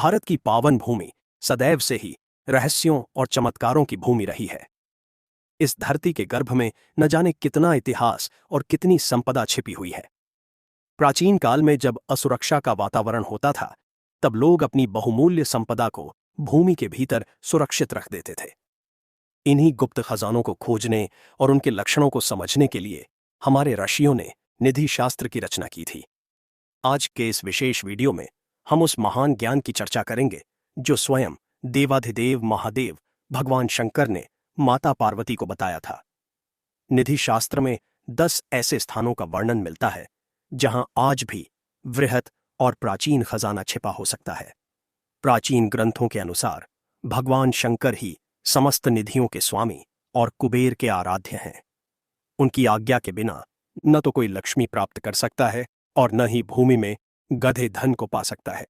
भारत की पावन भूमि सदैव से ही रहस्यों और चमत्कारों की भूमि रही है। इस धरती के गर्भ में न जाने कितना इतिहास और कितनी संपदा छिपी हुई है। प्राचीन काल में जब असुरक्षा का वातावरण होता था, तब लोग अपनी बहुमूल्य संपदा को भूमि के भीतर सुरक्षित रख देते थे। इन्हीं गुप्त खजानों को खोजने और उनके लक्षणों को समझने के लिए हमारे ऋषियों ने निधि शास्त्र की रचना की थी। आज के इस विशेष वीडियो में हम उस महान ज्ञान की चर्चा करेंगे जो स्वयं देवाधिदेव महादेव भगवान शंकर ने माता पार्वती को बताया था। निधि शास्त्र में 10 ऐसे स्थानों का वर्णन मिलता है जहां आज भी वृहत और प्राचीन खजाना छिपा हो सकता है। प्राचीन ग्रंथों के अनुसार भगवान शंकर ही समस्त निधियों के स्वामी और कुबेर के आराध्य हैं। उनकी आज्ञा के बिना न तो कोई लक्ष्मी प्राप्त कर सकता है और न ही भूमि में गधे धन को पा सकता है।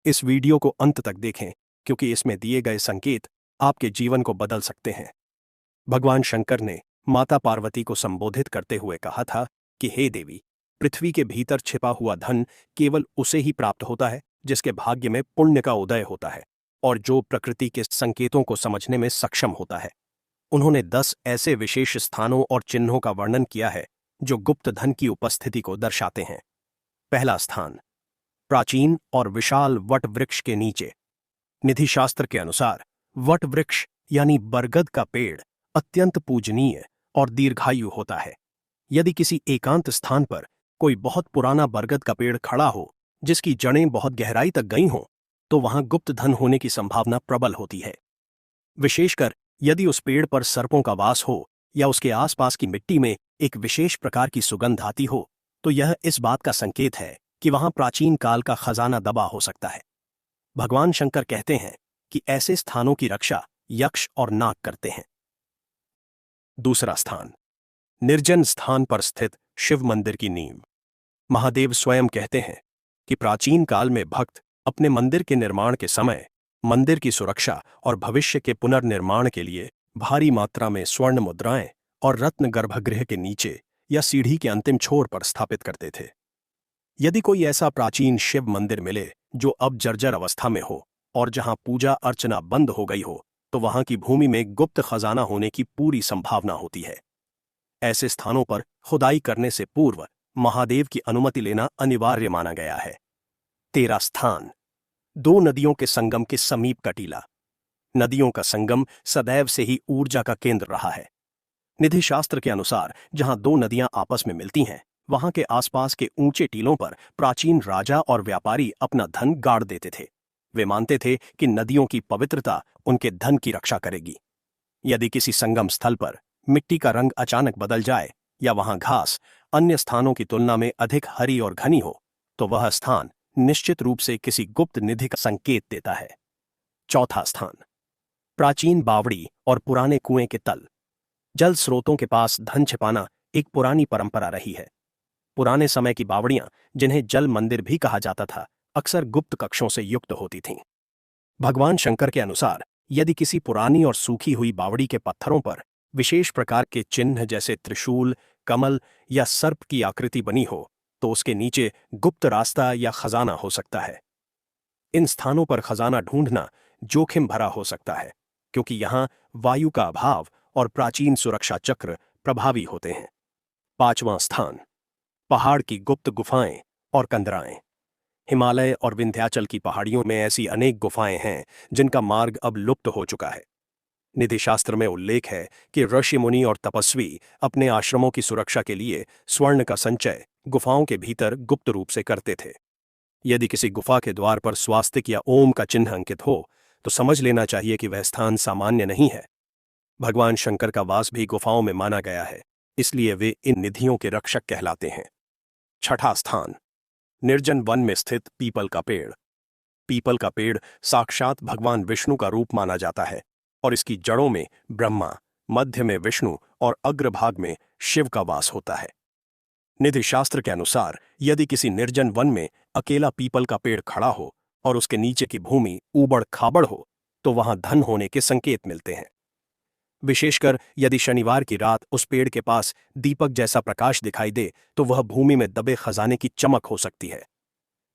इस वीडियो को अंत तक देखें क्योंकि इसमें दिए गए संकेत आपके जीवन को बदल सकते हैं। भगवान शंकर ने माता पार्वती को संबोधित करते हुए कहा था कि हे देवी, पृथ्वी के भीतर छिपा हुआ धन केवल उसे ही प्राप्त होता है जिसके भाग्य में पुण्य का उदय होता है और जो प्रकृति के संकेतों को समझने में सक्षम होता है। उन्होंने 10 ऐसे विशेष स्थानों और चिन्हों का वर्णन किया है जो गुप्त धन की उपस्थिति को दर्शाते हैं। पहला स्थान, प्राचीन और विशाल वट वृक्ष के नीचे। निधि शास्त्र के अनुसार वट वृक्ष यानी बरगद का पेड़ अत्यंत पूजनीय और दीर्घायु होता है। यदि किसी एकांत स्थान पर कोई बहुत पुराना बरगद का पेड़ खड़ा हो जिसकी जड़ें बहुत गहराई तक गई हों, तो वहां गुप्त धन होने की संभावना प्रबल होती है। विशेषकर यदि उस पेड़ पर सर्पों का वास हो या उसके आसपास की मिट्टी में एक विशेष प्रकार की सुगंध आती हो, तो यह इस बात का संकेत है कि वहां प्राचीन काल का खजाना दबा हो सकता है। भगवान शंकर कहते हैं कि ऐसे स्थानों की रक्षा यक्ष और नाग करते हैं। दूसरा स्थान, निर्जन स्थान पर स्थित शिव मंदिर की नींव। महादेव स्वयं कहते हैं कि प्राचीन काल में भक्त अपने मंदिर के निर्माण के समय मंदिर की सुरक्षा और भविष्य के पुनर्निर्माण के लिए भारी मात्रा में स्वर्ण मुद्राएं और रत्न गर्भगृह के नीचे या सीढ़ी के अंतिम छोर पर स्थापित करते थे। यदि कोई ऐसा प्राचीन शिव मंदिर मिले जो अब जर्जर अवस्था में हो और जहां पूजा अर्चना बंद हो गई हो, तो वहां की भूमि में गुप्त खजाना होने की पूरी संभावना होती है। ऐसे स्थानों पर खुदाई करने से पूर्व महादेव की अनुमति लेना अनिवार्य माना गया है। तेरा स्थान, 2 नदियों के संगम के समीप का टीला। नदियों का संगम सदैव से ही ऊर्जा का केंद्र रहा है। निधि शास्त्र के अनुसार जहां 2 नदियां आपस में मिलती हैं, वहां के आसपास के ऊंचे टीलों पर प्राचीन राजा और व्यापारी अपना धन गाड़ देते थे। वे मानते थे कि नदियों की पवित्रता उनके धन की रक्षा करेगी। यदि किसी संगम स्थल पर मिट्टी का रंग अचानक बदल जाए या वहां घास अन्य स्थानों की तुलना में अधिक हरी और घनी हो, तो वह स्थान निश्चित रूप से किसी गुप्त निधि का संकेत देता है। चौथा स्थान, प्राचीन बावड़ी और पुराने कुएं के तल। जल स्रोतों के पास धन छिपाना एक पुरानी परंपरा रही है। पुराने समय की बावड़ियां, जिन्हें जल मंदिर भी कहा जाता था, अक्सर गुप्त कक्षों से युक्त होती थीं। भगवान शंकर के अनुसार यदि किसी पुरानी और सूखी हुई बावड़ी के पत्थरों पर विशेष प्रकार के चिन्ह जैसे त्रिशूल, कमल या सर्प की आकृति बनी हो, तो उसके नीचे गुप्त रास्ता या खजाना हो सकता है। इन स्थानों पर खजाना ढूंढना जोखिम भरा हो सकता है क्योंकि यहां वायु का अभाव और प्राचीन सुरक्षा चक्र प्रभावी होते हैं। पांचवां स्थान, पहाड़ की गुप्त गुफाएं और कंदराएं। हिमालय और विंध्याचल की पहाड़ियों में ऐसी अनेक गुफाएं हैं जिनका मार्ग अब लुप्त हो चुका है। निधि शास्त्र में उल्लेख है कि ऋषि मुनि और तपस्वी अपने आश्रमों की सुरक्षा के लिए स्वर्ण का संचय गुफाओं के भीतर गुप्त रूप से करते थे। यदि किसी गुफा के द्वार पर स्वास्तिक या ओम का चिन्ह अंकित हो, तो समझ लेना चाहिए कि वह स्थान सामान्य नहीं है। भगवान शंकर का वास भी गुफाओं में माना गया है, इसलिए वे इन निधियों के रक्षक कहलाते हैं। छठा स्थान, निर्जन वन में स्थित पीपल का पेड़। पीपल का पेड़ साक्षात भगवान विष्णु का रूप माना जाता है और इसकी जड़ों में ब्रह्मा, मध्य में विष्णु और अग्रभाग में शिव का वास होता है। निधि शास्त्र के अनुसार यदि किसी निर्जन वन में अकेला पीपल का पेड़ खड़ा हो और उसके नीचे की भूमि ऊबड़ खाबड़ हो, तो वहां धन होने के संकेत मिलते हैं। विशेषकर यदि शनिवार की रात उस पेड़ के पास दीपक जैसा प्रकाश दिखाई दे, तो वह भूमि में दबे खजाने की चमक हो सकती है।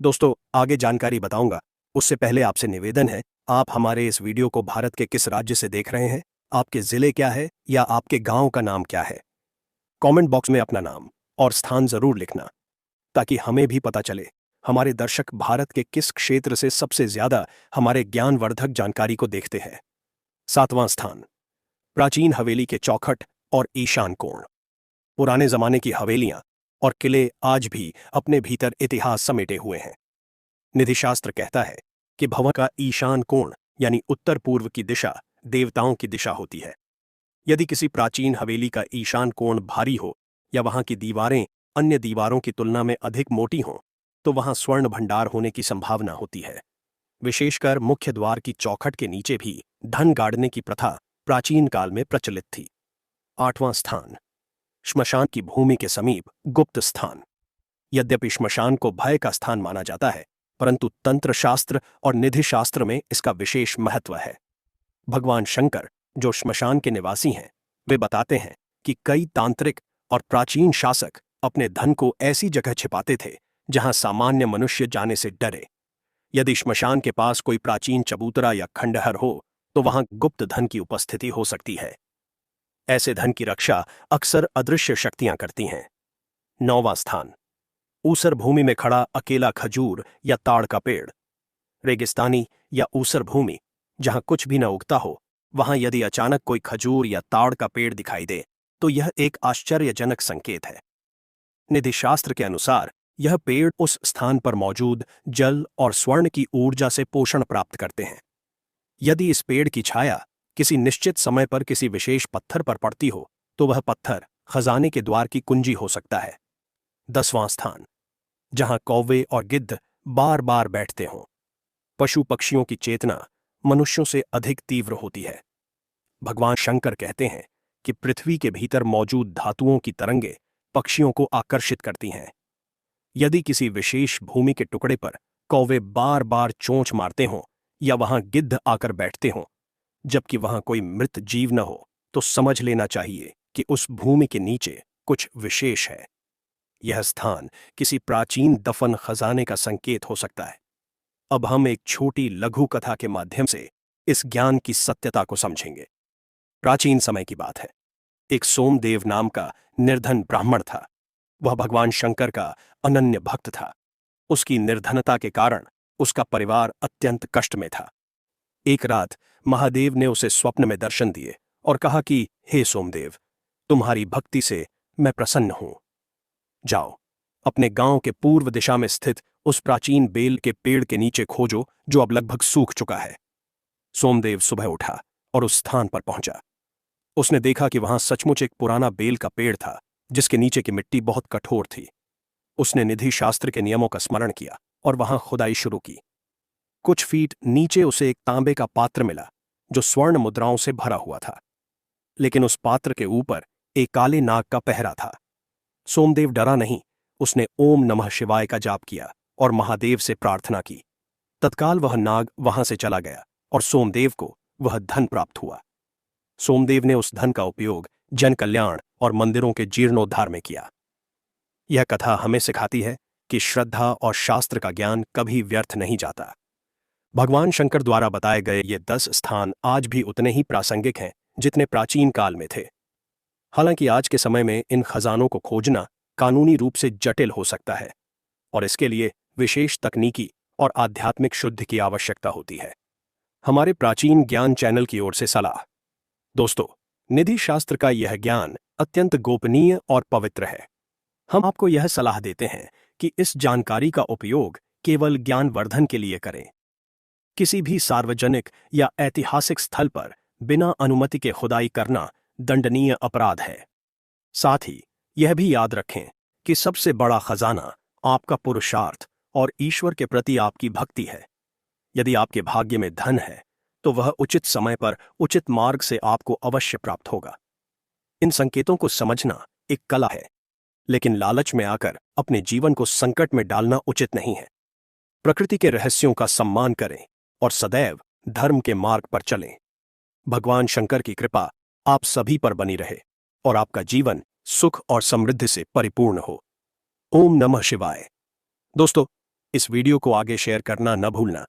दोस्तों, आगे जानकारी बताऊंगा, उससे पहले आपसे निवेदन है, आप हमारे इस वीडियो को भारत के किस राज्य से देख रहे हैं, आपके जिले क्या है या आपके गांव का नाम क्या है? कमेंट बॉक्स में अपना नाम और स्थान जरूर लिखना, ताकि हमें भी पता चले हमारे दर्शक भारत के किस क्षेत्र से सबसे ज्यादा हमारे ज्ञानवर्धक जानकारी को देखते हैं। 7वां स्थान, प्राचीन हवेली के चौखट और ईशान कोण। पुराने जमाने की हवेलियां और किले आज भी अपने भीतर इतिहास समेटे हुए हैं। निधिशास्त्र कहता है कि भवन का ईशान कोण यानी उत्तर पूर्व की दिशा देवताओं की दिशा होती है। यदि किसी प्राचीन हवेली का ईशान कोण भारी हो या वहां की दीवारें अन्य दीवारों की तुलना में अधिक मोटी हों, तो वहां स्वर्ण भंडार होने की संभावना होती है। विशेषकर मुख्य द्वार की चौखट के नीचे भी धन गाड़ने की प्रथा प्राचीन काल में प्रचलित थी। 8वां स्थान, श्मशान की भूमि के समीप गुप्त स्थान। यद्यपि श्मशान को भय का स्थान माना जाता है, परंतु तंत्र शास्त्र और निधि शास्त्र में इसका विशेष महत्व है। भगवान शंकर, जो श्मशान के निवासी हैं, वे बताते हैं कि कई तांत्रिक और प्राचीन शासक अपने धन को ऐसी जगह छिपाते थे जहां सामान्य मनुष्य जाने से डरे। यदि श्मशान के पास कोई प्राचीन चबूतरा या खंडहर हो, तो वहां गुप्त धन की उपस्थिति हो सकती है। ऐसे धन की रक्षा अक्सर अदृश्य शक्तियां करती हैं। 9वां स्थान, ऊसर भूमि में खड़ा अकेला खजूर या ताड़ का पेड़। रेगिस्तानी या ऊसर भूमि जहां कुछ भी न उगता हो, वहां यदि अचानक कोई खजूर या ताड़ का पेड़ दिखाई दे, तो यह एक आश्चर्यजनक संकेत है। निधि शास्त्र के अनुसार यह पेड़ उस स्थान पर मौजूद जल और स्वर्ण की ऊर्जा से पोषण प्राप्त करते हैं। यदि इस पेड़ की छाया किसी निश्चित समय पर किसी विशेष पत्थर पर पड़ती हो, तो वह पत्थर खजाने के द्वार की कुंजी हो सकता है। 10वां स्थान, जहां कौवे और गिद्ध बार बार बैठते हों। पशु पक्षियों की चेतना मनुष्यों से अधिक तीव्र होती है। भगवान शंकर कहते हैं कि पृथ्वी के भीतर मौजूद धातुओं की तरंगे पक्षियों को आकर्षित करती हैं। यदि किसी विशेष भूमि के टुकड़े पर कौवे बार बार चोंच मारते हों या वहां गिद्ध आकर बैठते हों, जबकि वहां कोई मृत जीव न हो, तो समझ लेना चाहिए कि उस भूमि के नीचे कुछ विशेष है। यह स्थान किसी प्राचीन दफन खजाने का संकेत हो सकता है। अब हम एक छोटी लघु कथा के माध्यम से इस ज्ञान की सत्यता को समझेंगे। प्राचीन समय की बात है। एक सोमदेव नाम का निर्धन ब्राह्मण था। वह भगवान शंकर का अनन्य भक्त था। उसकी निर्धनता के कारण उसका परिवार अत्यंत कष्ट में था। एक रात महादेव ने उसे स्वप्न में दर्शन दिए और कहा कि हे सोमदेव, तुम्हारी भक्ति से मैं प्रसन्न हूं। जाओ, अपने गांव के पूर्व दिशा में स्थित उस प्राचीन बेल के पेड़ के नीचे खोजो जो अब लगभग सूख चुका है। सोमदेव सुबह उठा और उस स्थान पर पहुंचा। उसने देखा कि वहां सचमुच एक पुराना बेल का पेड़ था, जिसके नीचे की मिट्टी बहुत कठोर थी। उसने निधि शास्त्र के नियमों का स्मरण किया और वहां खुदाई शुरू की। कुछ फीट नीचे उसे एक तांबे का पात्र मिला जो स्वर्ण मुद्राओं से भरा हुआ था, लेकिन उस पात्र के ऊपर एक काले नाग का पहरा था। सोमदेव डरा नहीं। उसने ओम नमः शिवाय का जाप किया और महादेव से प्रार्थना की। तत्काल वह नाग वहां से चला गया और सोमदेव को वह धन प्राप्त हुआ। सोमदेव ने उस धन का उपयोग जन कल्याण और मंदिरों के जीर्णोद्धार में किया। यह कथा हमें सिखाती है कि श्रद्धा और शास्त्र का ज्ञान कभी व्यर्थ नहीं जाता। भगवान शंकर द्वारा बताए गए ये 10 स्थान आज भी उतने ही प्रासंगिक हैं जितने प्राचीन काल में थे। हालांकि आज के समय में इन खजानों को खोजना कानूनी रूप से जटिल हो सकता है और इसके लिए विशेष तकनीकी और आध्यात्मिक शुद्धि की आवश्यकता होती है। हमारे प्राचीन ज्ञान चैनल की ओर से सलाह। दोस्तों, निधि शास्त्र का यह ज्ञान अत्यंत गोपनीय और पवित्र है। हम आपको यह सलाह देते हैं कि इस जानकारी का उपयोग केवल ज्ञानवर्धन के लिए करें। किसी भी सार्वजनिक या ऐतिहासिक स्थल पर बिना अनुमति के खुदाई करना दंडनीय अपराध है। साथ ही यह भी याद रखें कि सबसे बड़ा खजाना आपका पुरुषार्थ और ईश्वर के प्रति आपकी भक्ति है। यदि आपके भाग्य में धन है, तो वह उचित समय पर उचित मार्ग से आपको अवश्य प्राप्त होगा। इन संकेतों को समझना एक कला है, लेकिन लालच में आकर अपने जीवन को संकट में डालना उचित नहीं है। प्रकृति के रहस्यों का सम्मान करें और सदैव धर्म के मार्ग पर चलें। भगवान शंकर की कृपा आप सभी पर बनी रहे और आपका जीवन सुख और समृद्धि से परिपूर्ण हो। ओम नमः शिवाय। दोस्तों, इस वीडियो को आगे शेयर करना न भूलना